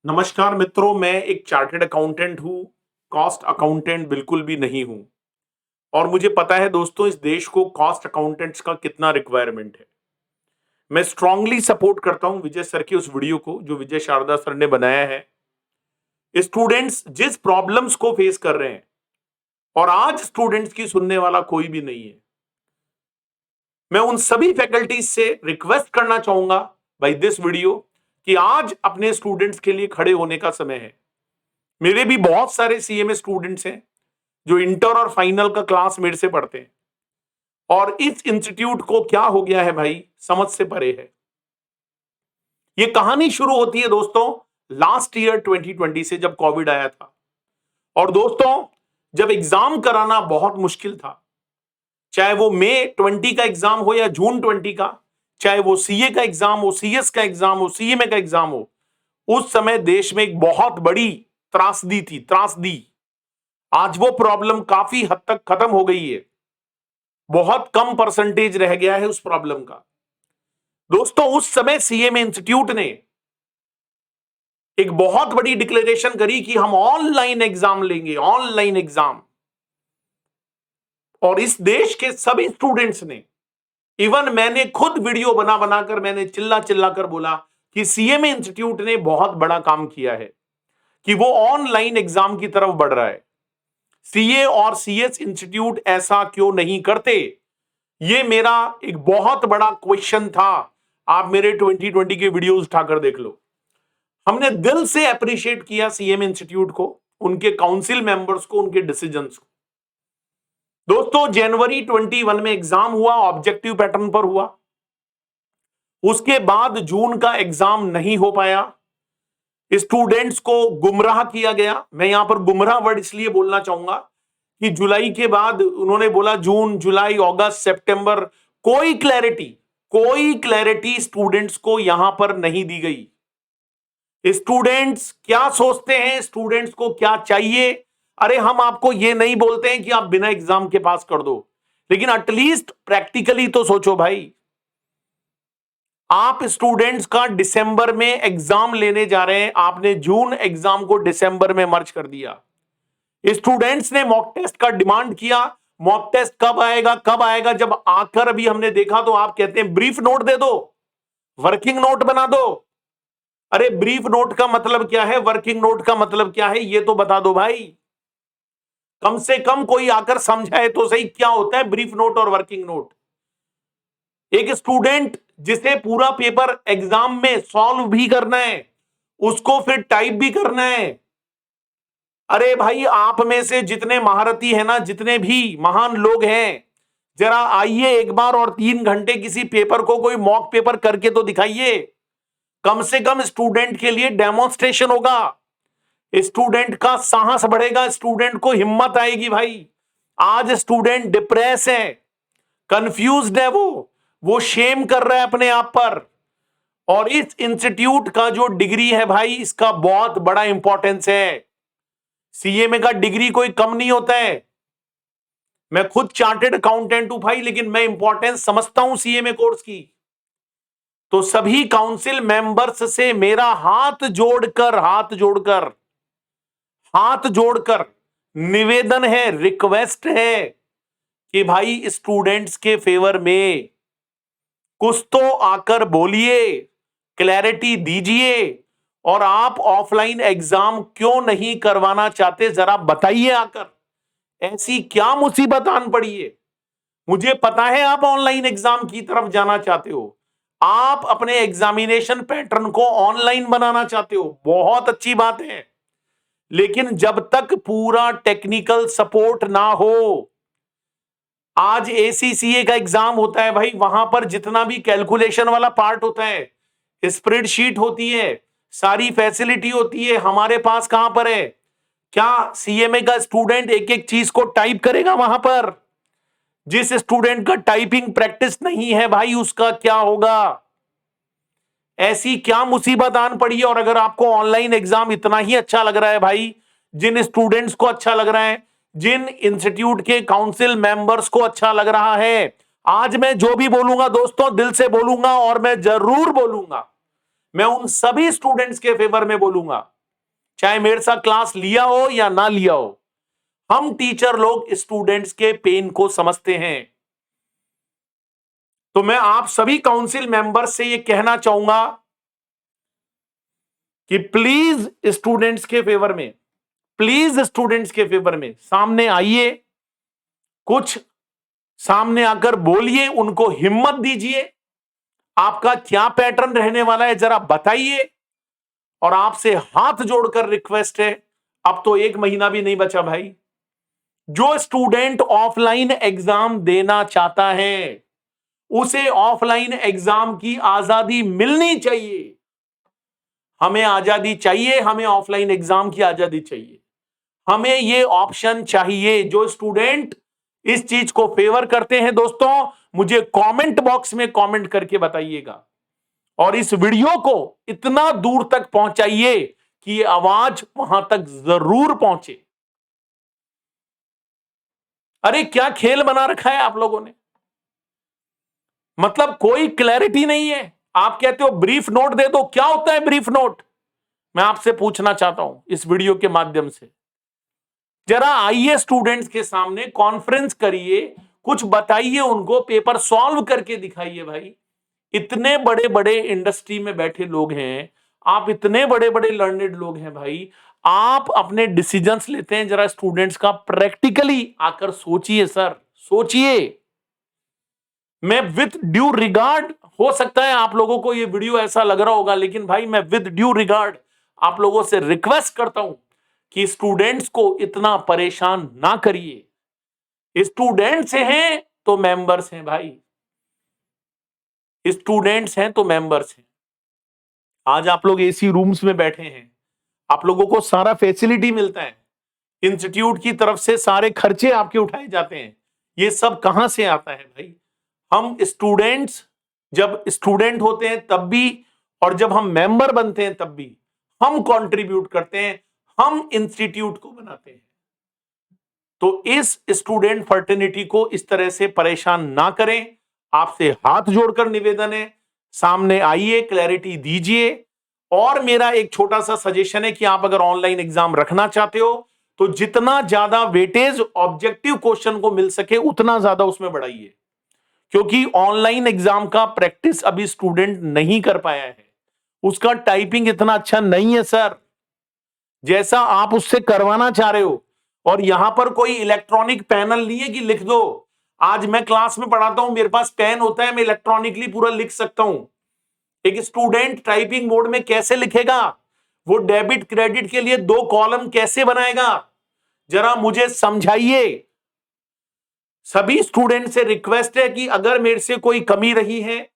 नमस्कार मित्रों, मैं एक चार्टर्ड अकाउंटेंट हूँ, कॉस्ट अकाउंटेंट बिल्कुल भी नहीं हूँ और मुझे पता है दोस्तों इस देश को कॉस्ट अकाउंटेंट्स का कितना रिक्वायरमेंट है। मैं स्ट्रांगली सपोर्ट करता हूँ विजय सर के उस वीडियो को जो विजय शारदा सर ने बनाया है। स्टूडेंट्स जिस प्रॉब्लम्स को फेस कर रहे हैं और आज स्टूडेंट्स की सुनने वाला कोई भी नहीं है। मैं उन सभी फैकल्टीज से रिक्वेस्ट करना चाहूंगा बाय दिस वीडियो कि आज अपने स्टूडेंट्स के लिए खड़े होने का समय है। मेरे भी बहुत सारे सीएमए स्टूडेंट्स हैं जो इंटर और फाइनल का क्लास मेरे से पढ़ते हैं और इस इंस्टीट्यूट को क्या हो गया है भाई, समझ से परे है। ये कहानी शुरू होती है दोस्तों लास्ट ईयर 2020 से, जब कोविड आया था। और दोस्तों जब एग्जाम कराना बहुत मुश्किल था, चाहे वो मई 20 का एग्जाम हो या जून 20 का, चाहे वो सीए का एग्जाम हो, सीएस का एग्जाम हो, सीएमए का एग्जाम हो, उस समय देश में एक बहुत बड़ी त्रासदी थी, त्रासदी। आज वो प्रॉब्लम काफी हद तक खत्म हो गई है, बहुत कम परसेंटेज रह गया है उस प्रॉब्लम का। दोस्तों उस समय सीएमए इंस्टीट्यूट ने एक बहुत बड़ी डिक्लेरेशन करी कि हम ऑनलाइन एग्जाम लेंगे, ऑनलाइन एग्जाम। और इस देश के सभी स्टूडेंट्स ने, इवन मैंने खुद वीडियो बना बनाकर मैंने चिल्ला चिल्ला कर बोला कि सीएमए इंस्टीट्यूट ने बहुत बड़ा काम किया है कि वो ऑनलाइन एग्जाम की तरफ बढ़ रहा है। सीए और सीएस इंस्टीट्यूट ऐसा क्यों नहीं करते? ये मेरा एक बहुत बड़ा क्वेश्चन था। आप मेरे 2020 के वीडियोस उठाकर देख लो। हमने दिल से अप्रिशिएट किया सीएम इंस्टीट्यूट को, उनके काउंसिल मेंबर्स को, उनके डिसीजंस को। दोस्तों जनवरी 21 में एग्जाम हुआ, ऑब्जेक्टिव पैटर्न पर हुआ। उसके बाद जून का एग्जाम नहीं हो पाया, स्टूडेंट्स को गुमराह किया गया। मैं यहां पर गुमराह वर्ड इसलिए बोलना चाहूंगा कि जुलाई के बाद उन्होंने बोला जून, जुलाई, अगस्त, सितंबर, कोई क्लैरिटी स्टूडेंट्स को यहां पर नहीं दी गई। स्टूडेंट्स क्या सोचते हैं, स्टूडेंट्स को क्या चाहिए? अरे हम आपको ये नहीं बोलते हैं कि आप बिना एग्जाम के पास कर दो, लेकिन एटलीस्ट प्रैक्टिकली तो सोचो भाई। आप स्टूडेंट्स का दिसंबर में एग्जाम लेने जा रहे हैं, आपने जून एग्जाम को दिसंबर में मर्ज कर दिया। स्टूडेंट्स ने मॉक टेस्ट का डिमांड किया। मॉक टेस्ट कब आएगा, कब आएगा? जब आकर अभी हमने देखा तो आप कहते हैं ब्रीफ नोट दे दो, वर्किंग नोट बना दो। अरे ब्रीफ नोट का मतलब क्या है, वर्किंग नोट का मतलब क्या है, ये तो बता दो भाई। कम से कम कोई आकर समझाए तो सही क्या होता है ब्रीफ नोट और वर्किंग नोट। एक स्टूडेंट जिसे पूरा पेपर एग्जाम में सॉल्व भी करना है, उसको फिर टाइप भी करना है। अरे भाई आप में से जितने महारथी हैं ना, जितने भी महान लोग हैं, जरा आइए एक बार और 3 घंटे किसी पेपर को कोई मॉक पेपर करके तो दिखाइए। कम से कम स्टूडेंट के लिए डेमोन्स्ट्रेशन होगा, स्टूडेंट का साहस बढ़ेगा, स्टूडेंट को हिम्मत आएगी भाई। आज स्टूडेंट डिप्रेस है, कंफ्यूज्ड है, वो शेम कर रहा है अपने आप पर। और इस इंस्टीट्यूट का जो डिग्री है भाई, इसका बहुत बड़ा इंपॉर्टेंस है। सीएमए का डिग्री कोई कम नहीं होता है। मैं खुद चार्टेड अकाउंटेंट हूं भाई, लेकिन मैं इंपॉर्टेंस समझता हूं सीएमए कोर्स की। तो सभी काउंसिल मेंबर्स से मेरा हाथ जोड़कर निवेदन है, रिक्वेस्ट है कि भाई स्टूडेंट्स के फेवर में कुछ तो आकर बोलिए, क्लैरिटी दीजिए। और आप ऑफलाइन एग्जाम क्यों नहीं करवाना चाहते, जरा बताइए आकर। ऐसी क्या मुसीबत आन पड़ी है? मुझे पता है आप ऑनलाइन एग्जाम की तरफ जाना चाहते हो, आप अपने एग्जामिनेशन पैटर्न को ऑनलाइन बनाना चाहते हो, बहुत अच्छी बात है। लेकिन जब तक पूरा टेक्निकल सपोर्ट ना हो, आज एसीसीए का एग्जाम होता है भाई, वहां पर जितना भी कैलकुलेशन वाला पार्ट होता है, स्प्रेडशीट होती है, सारी फैसिलिटी होती है, हमारे पास कहां पर है? क्या सीएमए का स्टूडेंट एक एक चीज को टाइप करेगा वहां पर? जिस स्टूडेंट का टाइपिंग प्रैक्टिस नहीं है भाई, उसका क्या होगा? ऐसी क्या मुसीबत आन पड़ी है? और अगर आपको ऑनलाइन एग्जाम इतना ही अच्छा लग रहा है भाई, जिन स्टूडेंट्स को अच्छा लग रहा है, जिन इंस्टीट्यूट के काउंसिल मेंबर्स को अच्छा लग रहा है, आज मैं जो भी बोलूंगा दोस्तों दिल से बोलूंगा और मैं जरूर बोलूंगा। मैं उन सभी स्टूडेंट्स के फेवर में बोलूंगा, चाहे मेरे साथ क्लास लिया हो या ना लिया हो। हम टीचर लोग स्टूडेंट्स के पेन को समझते हैं। तो मैं आप सभी काउंसिल मेंबर्स से यह कहना चाहूंगा कि प्लीज स्टूडेंट्स के फेवर में, प्लीज स्टूडेंट्स के फेवर में सामने आइए, कुछ सामने आकर बोलिए, उनको हिम्मत दीजिए। आपका क्या पैटर्न रहने वाला है जरा बताइए। और आपसे हाथ जोड़कर रिक्वेस्ट है, अब तो 1 महीना भी नहीं बचा भाई। जो स्टूडेंट ऑफलाइन एग्जाम देना चाहता है उसे ऑफलाइन एग्जाम की आजादी मिलनी चाहिए। हमें आजादी चाहिए, हमें ऑफलाइन एग्जाम की आजादी चाहिए। हमें यह ऑप्शन चाहिए। जो स्टूडेंट इस चीज को फेवर करते हैं दोस्तों, मुझे कमेंट बॉक्स में कमेंट करके बताइएगा और इस वीडियो को इतना दूर तक पहुंचाइए कि ये आवाज वहां तक जरूर पहुंचे। अरे क्या खेल बना रखा है आप लोगों ने, मतलब कोई क्लैरिटी नहीं है। आप कहते हो ब्रीफ नोट दे दो, क्या होता है ब्रीफ नोट? मैं आपसे पूछना चाहता हूं इस वीडियो के माध्यम से, जरा आइए स्टूडेंट्स के सामने कॉन्फ्रेंस करिए, कुछ बताइए उनको, पेपर सॉल्व करके दिखाइए। भाई इतने बड़े बड़े इंडस्ट्री में बैठे लोग हैं, आप इतने बड़े बड़े लर्नेड लोग हैं भाई, आप अपने डिसीजंस लेते हैं, जरा स्टूडेंट्स का प्रैक्टिकली आकर सोचिए सर, सोचिए। मैं विद ड्यू रिगार्ड, हो सकता है आप लोगों को ये वीडियो ऐसा लग रहा होगा, लेकिन भाई मैं विद ड्यू रिगार्ड आप लोगों से रिक्वेस्ट करता हूं कि स्टूडेंट्स को इतना परेशान ना करिए। स्टूडेंट्स हैं तो मेंबर्स हैं भाई, स्टूडेंट्स हैं तो मेंबर्स हैं। आज आप लोग एसी रूम्स में बैठे हैं, आप लोगों को सारा फैसिलिटी मिलता है, इंस्टीट्यूट की तरफ से सारे खर्चे आपके उठाए जाते हैं। ये सब कहां से आता है भाई? हम स्टूडेंट्स जब स्टूडेंट होते हैं तब भी, और जब हम मेंबर बनते हैं तब भी हम कंट्रीब्यूट करते हैं, हम इंस्टीट्यूट को बनाते हैं। तो इस स्टूडेंट फर्टर्निटी को इस तरह से परेशान ना करें। आपसे हाथ जोड़कर निवेदन है, सामने आइए, क्लैरिटी दीजिए। और मेरा एक छोटा सा सजेशन है कि आप अगर ऑनलाइन एग्जाम रखना चाहते हो तो जितना ज्यादा वेटेज ऑब्जेक्टिव क्वेश्चन को मिल सके उतना ज्यादा उसमें बढ़ाइए, क्योंकि ऑनलाइन एग्जाम का प्रैक्टिस अभी स्टूडेंट नहीं कर पाया है, उसका टाइपिंग इतना अच्छा नहीं है सर जैसा आप उससे करवाना चाह रहे हो। और यहां पर कोई इलेक्ट्रॉनिक पैनल नहीं है कि लिख दो। आज मैं क्लास में पढ़ाता हूं, मेरे पास पेन होता है, मैं इलेक्ट्रॉनिकली पूरा लिख सकता हूं। एक स्टूडेंट टाइपिंग मोड में कैसे लिखेगा? वो डेबिट क्रेडिट के लिए 2 कॉलम कैसे बनाएगा? जरा मुझे समझाइए। सभी स्टूडेंट से रिक्वेस्ट है कि अगर मेरे से कोई कमी रही है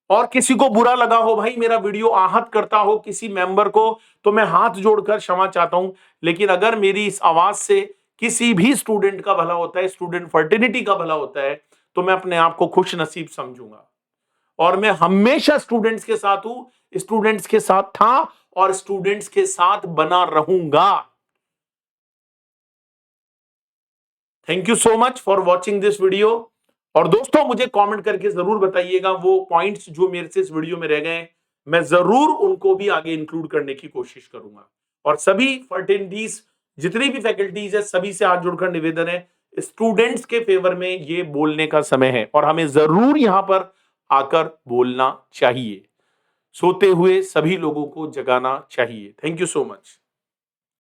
और किसी को बुरा लगा हो, भाई मेरा वीडियो आहत करता हो किसी मेंबर को, तो मैं हाथ जोड़कर क्षमा चाहता हूं। लेकिन अगर मेरी इस आवाज से किसी भी स्टूडेंट का भला होता है, स्टूडेंट फर्टिनिटी का भला होता है, तो मैं अपने आप को खुश नसीब समझूंगा। और मैं हमेशा स्टूडेंट्स के साथ हूं, स्टूडेंट्स के साथ था और स्टूडेंट्स के साथ बना रहूंगा। Thank you so much for watching this video. और दोस्तों मुझे कमेंट करके जरूर बताइएगा वो पॉइंट्स जो मेरे से इस वीडियो में रह गए, मैं जरूर उनको भी आगे इंक्लूड करने की कोशिश करूंगा। और सभी फर्टिनिटीज, जितनी भी फैकल्टीज है, सभी से हाथ जोड़कर निवेदन है, स्टूडेंट्स के फेवर में ये बोलने का समय है और हमें जरूर यहां पर आकर बोलना चाहिए। सोते हुए सभी लोगों को जगाना चाहिए। Thank you so much.